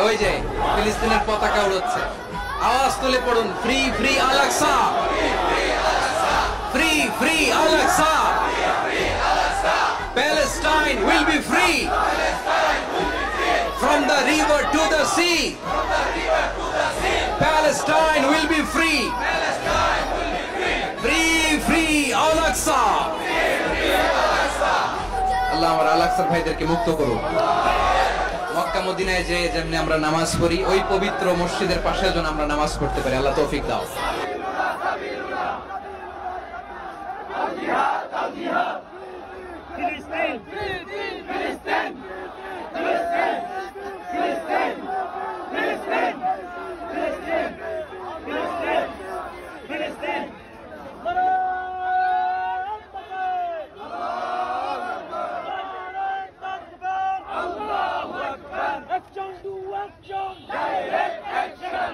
ওই যে ফিলিস্তিনের পতাকা উড়ছে, আওয়াজ তুলে পড়ুন, free free Al Aqsa, free free Al Aqsa, Palestine will be free from the river to the sea. Palestine will be free. Free free Al Aqsa. আল্লাহ আমার আল আকসার ভাইদেরকে মুক্ত করুন। মক্কা মদিনায় যে যেমনি আমরা নামাজ পড়ি, ওই পবিত্র মসজিদের পাশে যেন আমরা নামাজ পড়তে পারি। আল্লাহ তৌফিক দাও। Filistin! Filistin! Filistin! Filistin! Filistin! Filistin! Filistin! Filistin! Allahu Akbar! Action to action! Direct action!